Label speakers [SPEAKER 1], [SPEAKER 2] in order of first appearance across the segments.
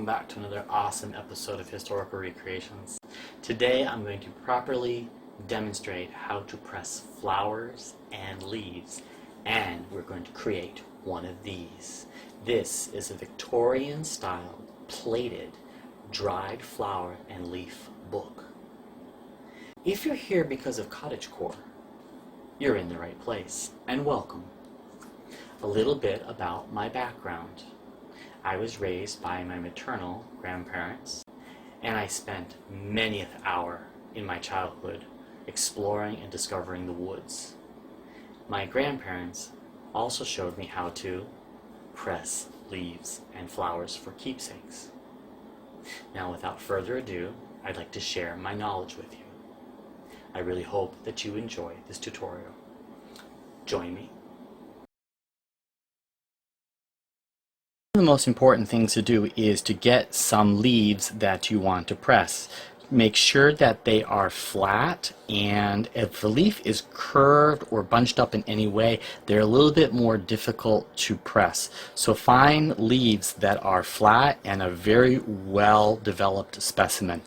[SPEAKER 1] back to another awesome episode of Historical Recreations. Today I'm going to properly demonstrate how to press flowers and leaves, and we're going to create one of these. This is a Victorian style plated dried flower and leaf book. If you're here because of cottagecore, you're in the right place, and welcome. A little bit about my background. I was raised by my maternal grandparents, and I spent many an hour in my childhood exploring and discovering the woods. My grandparents also showed me how to press leaves and flowers for keepsakes. Now, without further ado, I'd like to share my knowledge with you. I really hope that you enjoy this tutorial. Join me. One of the most important things to do is to get some leaves that you want to press. Make sure that they are flat, and if the leaf is curved or bunched up in any way, they're a little bit more difficult to press. So find leaves that are flat and a very well developed specimen.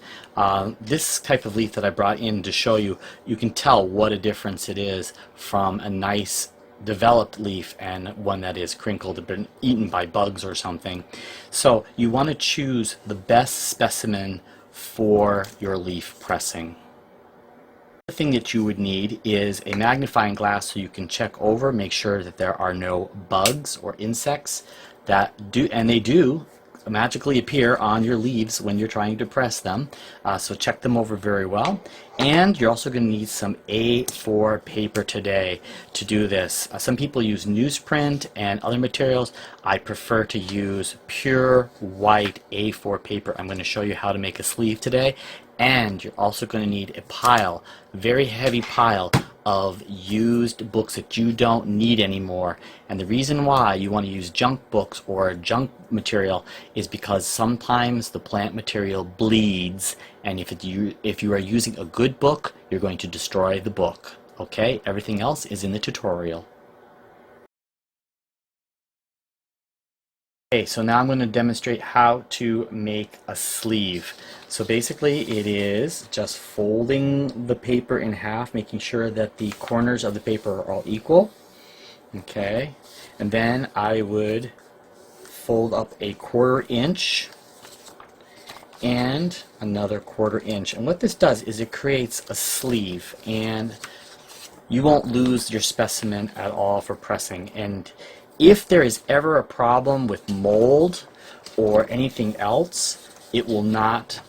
[SPEAKER 1] This type of leaf that I brought in to show you, you can tell what a difference it is from a nice developed leaf and one that is crinkled and been eaten by bugs or something. So you want to choose the best specimen for your leaf pressing. The thing that you would need is a magnifying glass so you can check over, make sure that there are no bugs or insects that do, and they do magically appear on your leaves when you're trying to press them. So check them over very well. And you're also going to need some A4 paper today to do this. Some people use newsprint and other materials. I prefer to use pure white A4 paper. I'm going to show you how to make a sleeve today. And you're also going to need a pile, very heavy pile of used books that you don't need anymore. And the reason why you want to use junk books or junk material is because sometimes the plant material bleeds, and if you are using a good book, you're going to destroy the book. Okay, everything else is in the tutorial. Okay, so now I'm going to demonstrate how to make a sleeve. So basically it is just folding the paper in half, making sure that the corners of the paper are all equal. Okay, and then I would fold up a 1/4 inch and another 1/4 inch. And what this does is it creates a sleeve, and you won't lose your specimen at all for pressing. And if there is ever a problem with mold or anything else, it will not,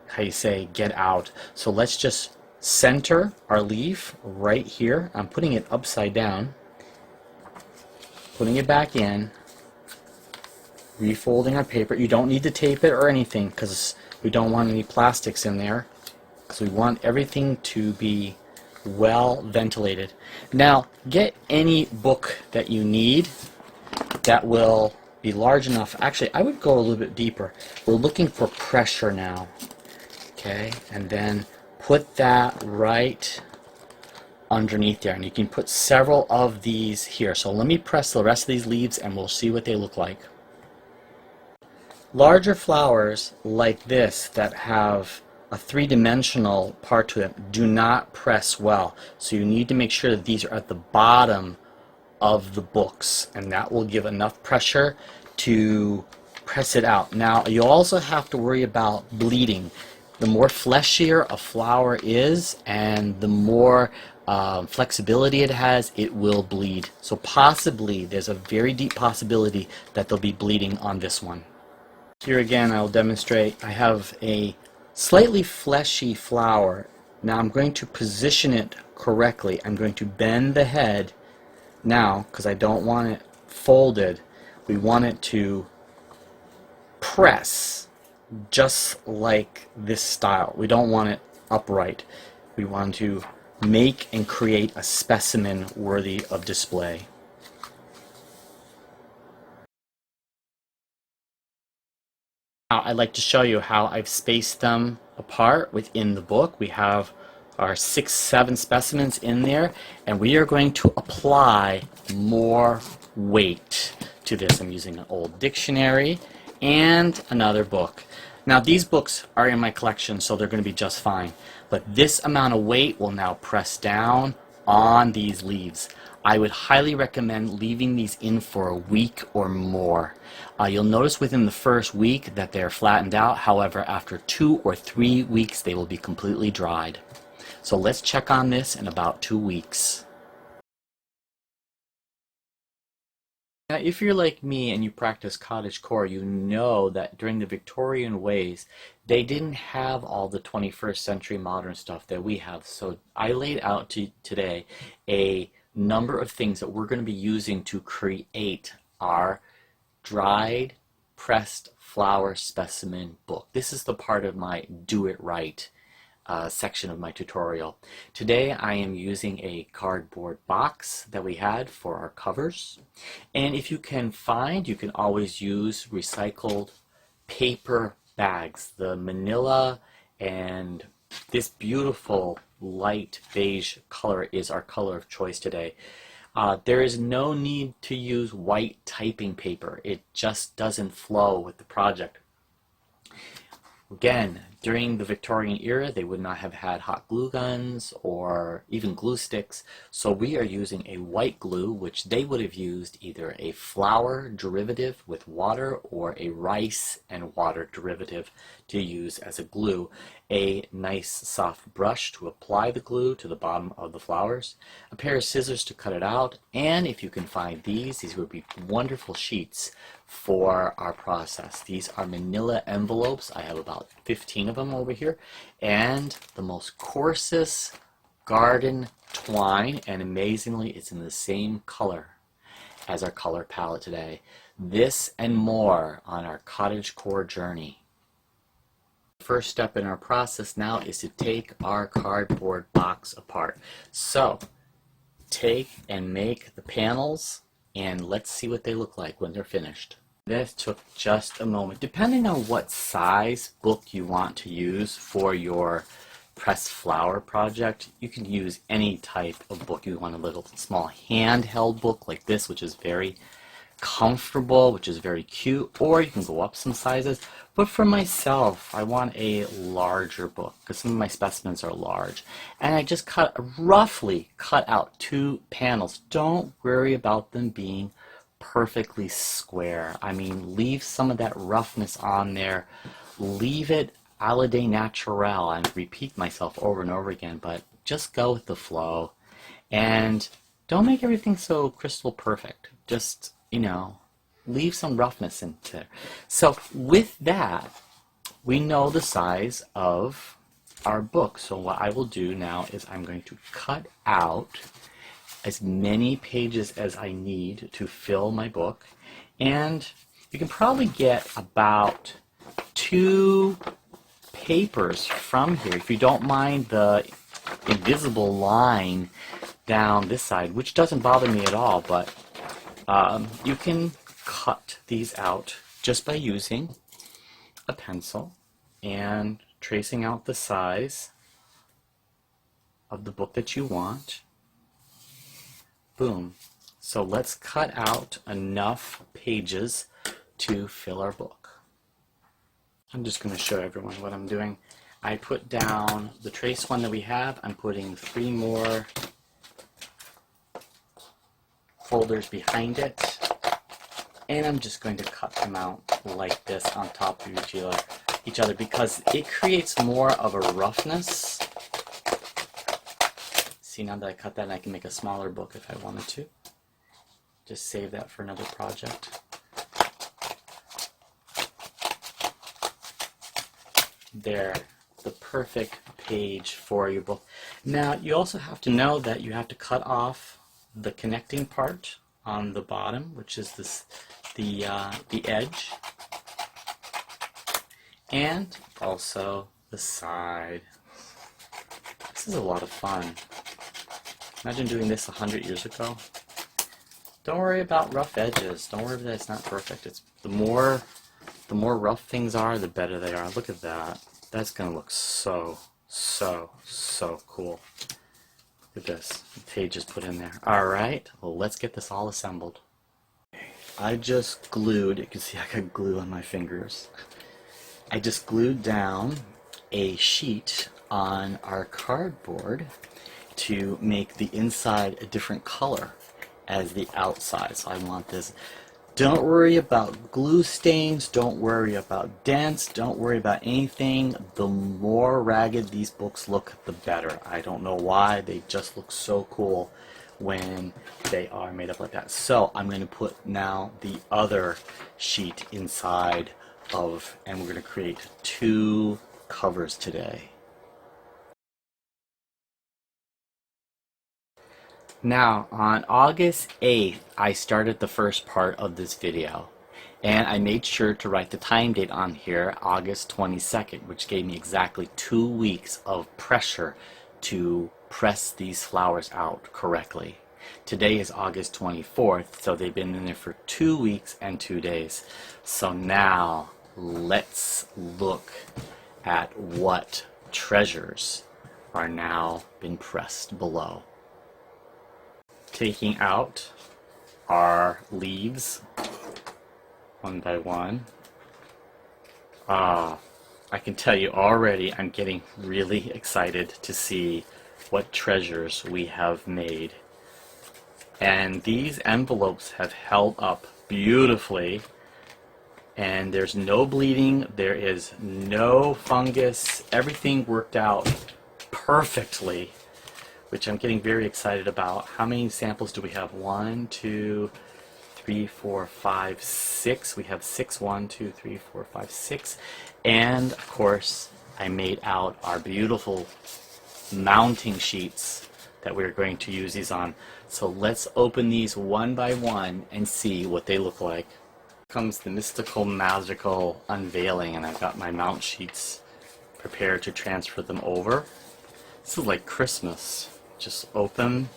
[SPEAKER 1] how you say, get out. So let's just center our leaf right here. I'm putting it upside down, putting it back in, refolding our paper. You don't need to tape it or anything because we don't want any plastics in there, because we want everything to be well ventilated. Now, get any book that you need that will be large enough. Actually, I would go a little bit deeper. We're looking for pressure now. Okay, and then put that right underneath there, and you can put several of these here. So let me press the rest of these leaves and we'll see what they look like. Larger flowers like this that have a three-dimensional part to them do not press well. So you need to make sure that these are at the bottom of the books, and that will give enough pressure to press it out. Now you also have to worry about bleeding. The more fleshier a flower is and the more flexibility it has, it will bleed. So possibly, there's a very deep possibility that there'll be bleeding on this one. Here again I'll demonstrate. I have a slightly fleshy flower. Now I'm going to position it correctly. I'm going to bend the head now because I don't want it folded. We want it to press just like this style. We don't want it upright. We want to make and create a specimen worthy of display. Now I'd like to show you how I've spaced them apart within the book. We have our 6, 7 specimens in there, and we are going to apply more weight to this. I'm using an old dictionary, and another book. Now these books are in my collection, so they're going to be just fine. But this amount of weight will now press down on these leaves. I would highly recommend leaving these in for a week or more. You'll notice within the first week that they're flattened out. However, after 2 or 3 weeks, they will be completely dried. So let's check on this in about 2 weeks. Now, if you're like me and you practice cottagecore, you know that during the Victorian ways, they didn't have all the 21st century modern stuff that we have. So I laid out today a number of things that we're going to be using to create our dried, pressed flower specimen book. This is the part of my do it right section of my tutorial. Today I am using a cardboard box that we had for our covers, and if you can find, you can always use recycled paper bags. The manila and this beautiful light beige color is our color of choice today. There is no need to use white typing paper. It just doesn't flow with the project. Again, during the Victorian era, they would not have had hot glue guns or even glue sticks, so we are using a white glue, which they would have used either a flour derivative with water or a rice and water derivative to use as a glue. A nice soft brush to apply the glue to the bottom of the flowers, a pair of scissors to cut it out, and if you can find these would be wonderful sheets for our process. These are manila envelopes. I have about 15 of them over here, and the most coarsest garden twine, and amazingly it's in the same color as our color palette today. This and more on our cottagecore journey. First step in our process now is to take our cardboard box apart. So take and make the panels, and let's see what they look like when they're finished. This took just a moment. Depending on what size book you want to use for your pressed flower project, you can use any type of book. You want a little small handheld book like this, which is very comfortable, which is very cute, or you can go up some sizes. But for myself, I want a larger book because some of my specimens are large, and I just roughly cut out 2 panels. Don't worry about them being perfectly square. I mean, leave some of that roughness on there. Leave it a la de naturel. I repeat myself over and over again, but just go with the flow, and don't make everything so crystal perfect. Just, you know, leave some roughness in there. So with that, we know the size of our book. So what I will do now is I'm going to cut out as many pages as I need to fill my book. And you can probably get about 2 papers from here, if you don't mind the invisible line down this side, which doesn't bother me at all, but you can cut these out just by using a pencil and tracing out the size of the book that you want. Boom. So let's cut out enough pages to fill our book. I'm just going to show everyone what I'm doing. I put down the trace one that we have. I'm putting 3 more folders behind it, and I'm just going to cut them out like this on top of each other because it creates more of a roughness. See, now that I cut that, I can make a smaller book if I wanted to. Just save that for another project. There, the perfect page for your book. Now, you also have to know that you have to cut off the connecting part on the bottom, which is the edge, and also the side. This is a lot of fun. Imagine doing this 100 years ago. Don't worry about rough edges. Don't worry that it's not perfect. It's the more rough things are, the better they are. Look at that. That's gonna look so cool. Look at this. The pages put in there. All right. Well, let's get this all assembled. I just glued, you can see I got glue on my fingers. I just glued down a sheet on our cardboard to make the inside a different color as the outside. So I want this. Don't worry about glue stains, don't worry about dents, don't worry about anything. The more ragged these books look, the better. I don't know why, they just look so cool when they are made up like that. So I'm going to put now the other sheet inside of, and we're going to create 2 covers today. Now, on August 8th, I started the first part of this video, and I made sure to write the time date on here, August 22nd, which gave me exactly 2 weeks of pressure to press these flowers out correctly. Today is August 24th, so they've been in there for 2 weeks and 2 days. So now, let's look at what treasures are now been pressed below. Taking out our leaves one by one. I can tell you already I'm getting really excited to see what treasures we have made. And these envelopes have held up beautifully, and there's no bleeding, there is no fungus, everything worked out perfectly, which I'm getting very excited about. How many samples do we have? 1, 2, 3, 4, 5, 6. We have 6. 1, 2, 3, 4, 5, 6. And of course, I made out our beautiful mounting sheets that we're going to use these on. So let's open these one by one and see what they look like. Here comes the mystical, magical unveiling, and I've got my mount sheets prepared to transfer them over. This is like Christmas. Just open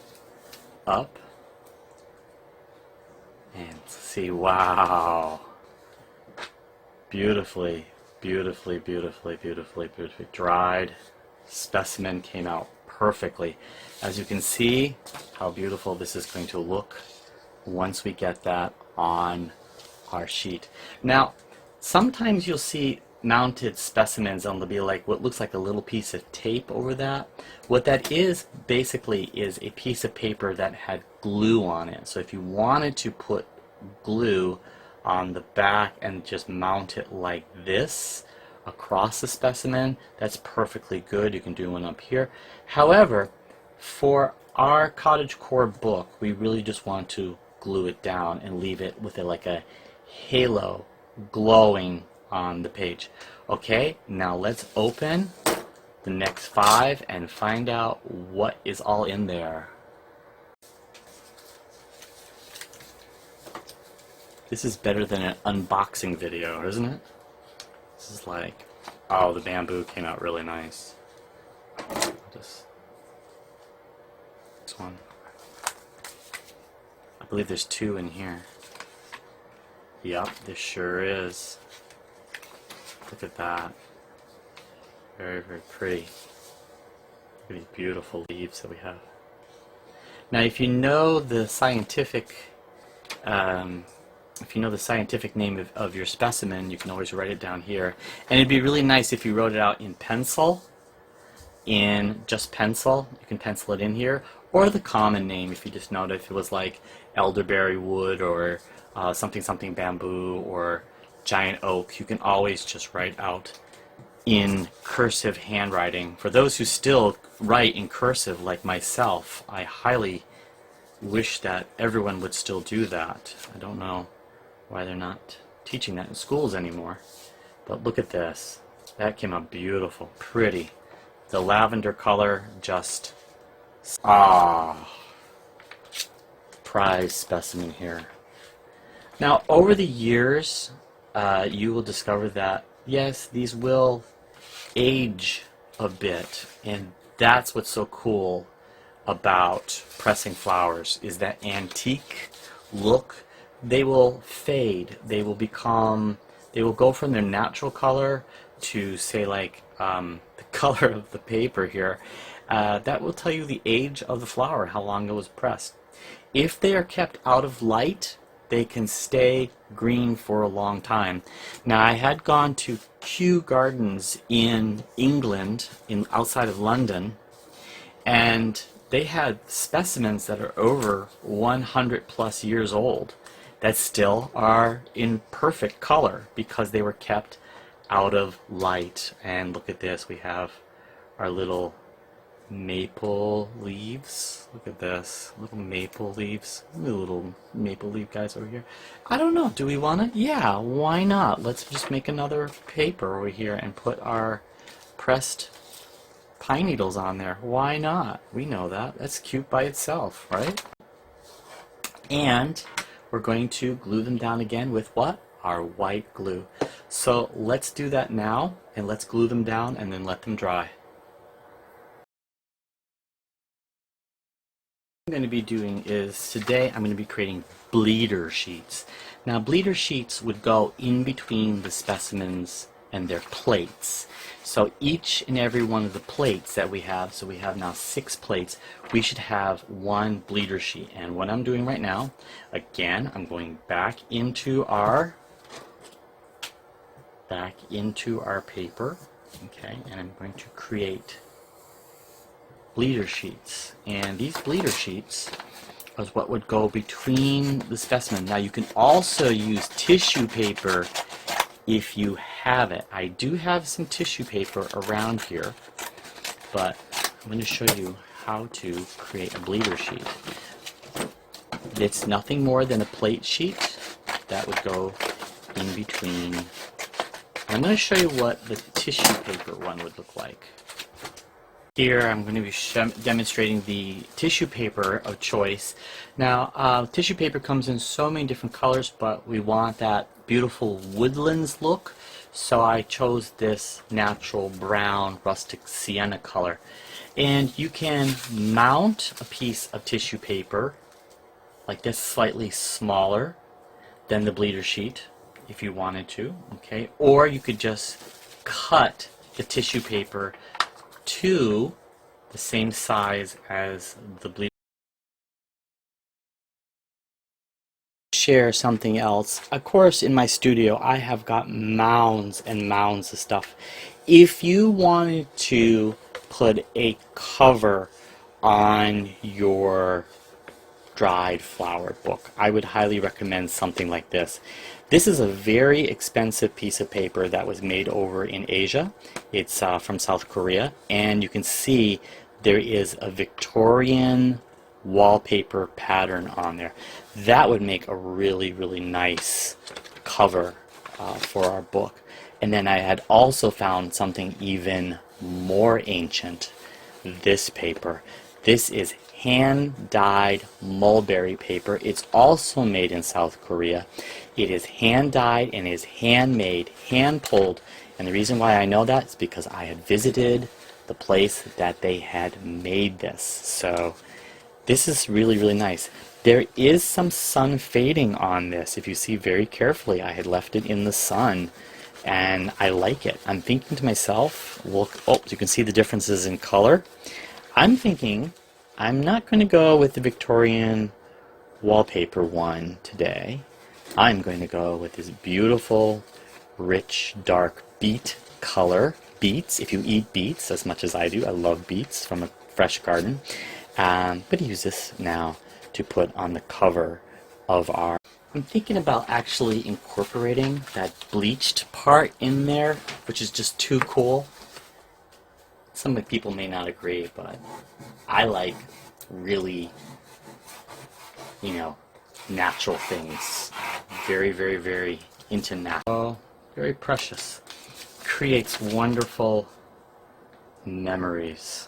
[SPEAKER 1] up and see. Wow, beautifully dried specimen came out perfectly. As you can see how beautiful this is going to look once we get that on our sheet. Now sometimes you'll see mounted specimens and there'll be like what looks like a little piece of tape over that. What that is basically is a piece of paper that had glue on it. So if you wanted to put glue on the back and just mount it like this across the specimen, that's perfectly good. You can do one up here. However, for our cottagecore book, we really just want to glue it down and leave it with like a halo glowing on the page. Okay, now let's open the next 5 and find out what is all in there. This is better than an unboxing video, isn't it? This is like, oh, the bamboo came out really nice. This one. I believe there's 2 in here. Yep, this sure is. Look at that. Very pretty. Look at these beautiful leaves that we have. Now, if you know the scientific name of your specimen, you can always write it down here. And it'd be really nice if you wrote it out in pencil, in just pencil. You can pencil it in here, or the common name if you just know if it was like elderberry wood or something bamboo or giant oak. You can always just write out in cursive handwriting. For those who still write in cursive like myself, I highly wish that everyone would still do that. I don't know why they're not teaching that in schools anymore. But look at this. That came out beautiful, pretty. The lavender color, just prize specimen here. Now, over the years, you will discover that, yes, these will age a bit, and that's what's so cool about pressing flowers, is that antique look. They will fade. They will go from their natural color to, say, like the color of the paper here. That will tell you the age of the flower, how long it was pressed. If they are kept out of light, they can stay green for a long time. Now, I had gone to Kew Gardens in England, outside of London, and they had specimens that are over 100 plus years old that still are in perfect color because they were kept out of light. And look at this, we have our little maple leaves. Look at this, little maple leaves. Little maple leaf guys over here. I don't know, do we want it? Yeah, why not? Let's just make another paper over here and put our pressed pine needles on there. Why not? We know that. That's cute by itself, right? And we're going to glue them down again with what? Our white glue. So let's do that now, and let's glue them down and then let them dry. What I'm going to be doing is today I'm going to be creating bleeder sheets. Now, bleeder sheets would go in between the specimens and their plates. So each and every one of the plates that we have, so we have now 6 plates, we should have one bleeder sheet. And what I'm doing right now, again, I'm going back into our paper, okay, and I'm going to create bleeder sheets. And these bleeder sheets is what would go between the specimen. Now, you can also use tissue paper if you have it. I do have some tissue paper around here, but I'm going to show you how to create a bleeder sheet. It's nothing more than a plate sheet that would go in between. I'm going to show you what the tissue paper one would look like. Here I'm going to be demonstrating the tissue paper of choice. Now, tissue paper comes in so many different colors, but we want that beautiful woodlands look, so I chose this natural brown rustic sienna color. And you can mount a piece of tissue paper like this, slightly smaller than the bleeder sheet if you wanted to, okay? Or you could just cut the tissue paper to the same size as the bleeder. Share something else. Of course, in my studio I have got mounds and mounds of stuff. If you wanted to put a cover on your dried flower book, I would highly recommend something like this. This is a very expensive piece of paper that was made over in Asia. It's from South Korea, and you can see there is a Victorian wallpaper pattern on there. That would make a really, really nice cover for our book. And then I had also found something even more ancient, this paper. This is hand-dyed mulberry paper. It's also made in South Korea. It is hand-dyed and is handmade, hand-pulled. And the reason why I know that is because I had visited the place that they had made this. So this is really, really nice. There is some sun fading on this. If you see very carefully, I had left it in the sun, and I like it. I'm thinking to myself, well, oh, you can see the differences in color. I'm thinking I'm not going to go with the Victorian wallpaper one today. I'm going to go with this beautiful, rich, dark beet color. Beets, if you eat beets as much as I do, I love beets from a fresh garden. But use this now to put on the cover of our... I'm thinking about actually incorporating that bleached part in there, which is just too cool. Some people may not agree, but I like really, you know, natural things. Very, very, very into natural. Oh, very precious. Creates wonderful memories.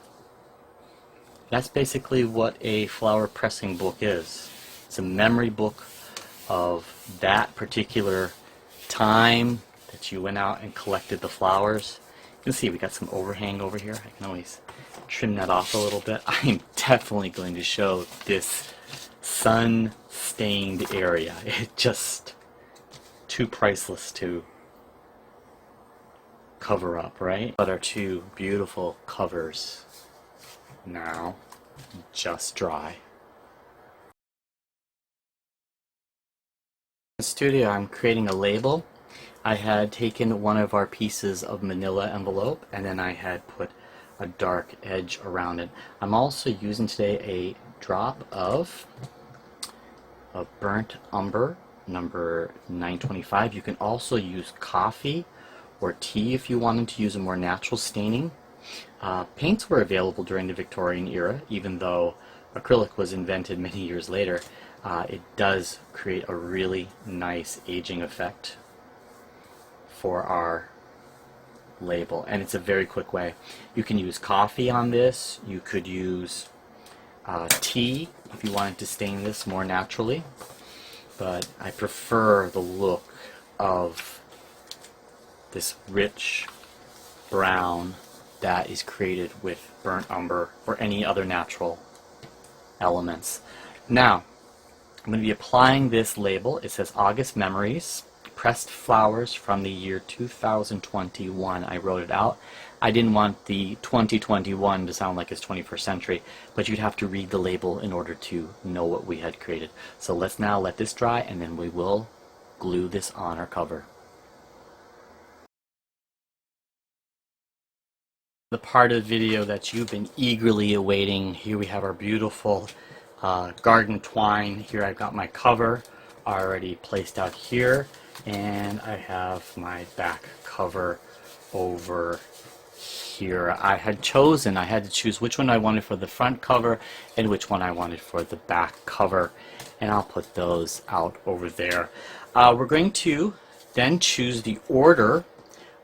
[SPEAKER 1] That's basically what a flower pressing book is. It's a memory book of that particular time that you went out and collected the flowers. You can see we got some overhang over here. I can always trim that off a little bit. I'm definitely going to show this sun-stained area. It's just too priceless to cover up, right? But our two beautiful covers now just dry. Studio, I'm creating a label. I had taken one of our pieces of manila envelope and then I had put a dark edge around it. I'm also using today a drop of burnt umber number 925. You can also use coffee or tea if you wanted to use a more natural staining. Paints were available during the Victorian era, even though acrylic was invented many years later. It does create a really nice aging effect for our label, and it's a very quick way. You can use coffee on this. You could use tea if you wanted to stain this more naturally, but I prefer the look of this rich brown that is created with burnt umber or any other natural elements. Now, I'm going to be applying this label. It says August Memories, pressed flowers from the year 2021. I wrote it out. I didn't want the 2021 to sound like it's 21st century, but you'd have to read the label in order to know what we had created. So let's now let this dry and then we will glue this on our cover. The part of the video that you've been eagerly awaiting. Here we have our beautiful garden twine. Here I've got my cover already placed out here, and I have my back cover over here. I had to choose which one I wanted for the front cover and which one I wanted for the back cover, and I'll put those out over there. We're going to then choose the order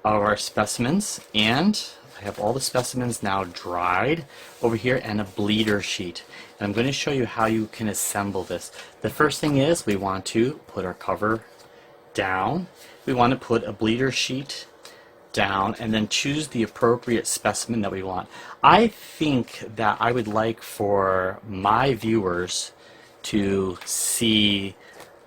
[SPEAKER 1] of our specimens, and I have all the specimens now dried over here and a bleeder sheet. And I'm going to show you how you can assemble this. The first thing is we want to put our cover down. We want to put a bleeder sheet down and then choose the appropriate specimen that we want. I think that I would like for my viewers to see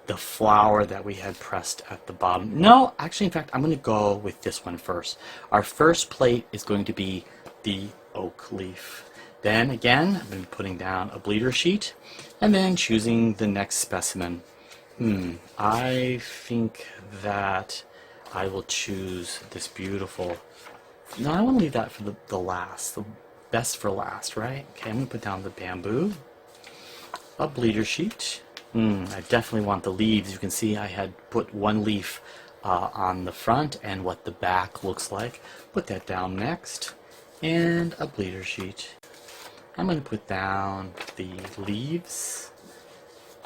[SPEAKER 1] the flower that we had pressed at the bottom. No, actually, in fact, I'm going to go with this one first. Our first plate is going to be the oak leaf. Then again, I'm going to be putting down a bleeder sheet and then choosing the next specimen. I think that I will choose this beautiful. No, I want to leave that for the last, the best for last, right? Okay, I'm going to put down the bamboo, a bleeder sheet. I definitely want the leaves. You can see I had put one leaf on the front and what the back looks like. Put that down next. And a bleeder sheet. I'm going to put down the leaves,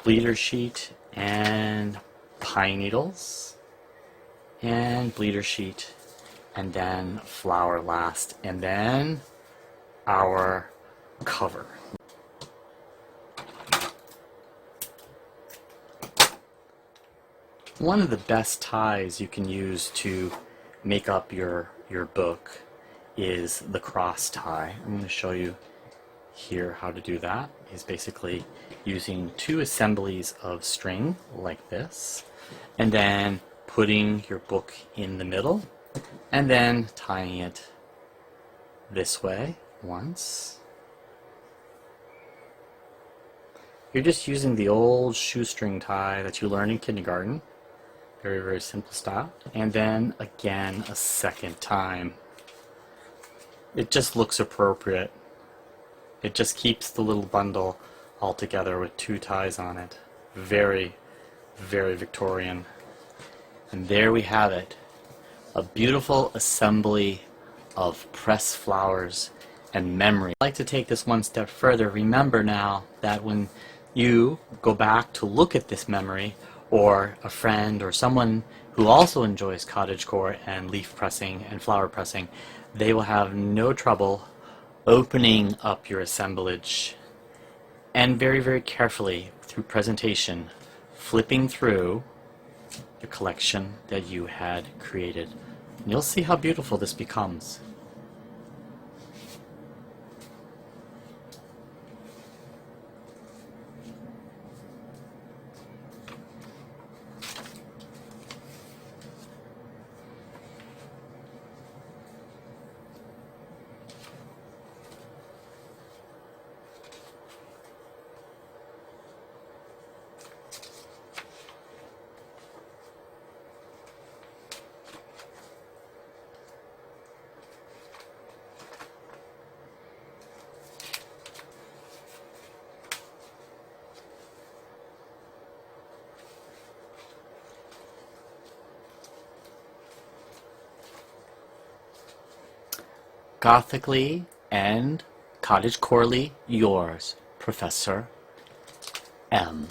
[SPEAKER 1] bleeder sheet, and pine needles, and bleeder sheet, and then flower last, and then our cover. One of the best ties you can use to make up your book is the cross tie. I'm going to show you here how to do that. Is basically using two assemblies of string like this, and then putting your book in the middle, and then tying it this way once. You're just using the old shoestring tie that you learned in kindergarten. Very, very simple style. And then again a second time. It just looks appropriate. It just keeps the little bundle all together with two ties on it. Very, very Victorian. And there we have it. A beautiful assembly of pressed flowers and memory. I'd like to take this one step further. Remember now that when you go back to look at this memory, or a friend or someone who also enjoys cottagecore and leaf pressing and flower pressing, they will have no trouble opening up your assemblage and very, very carefully through presentation flipping through the collection that you had created. And you'll see how beautiful this becomes. gothically and cottagecorely yours, Professor M.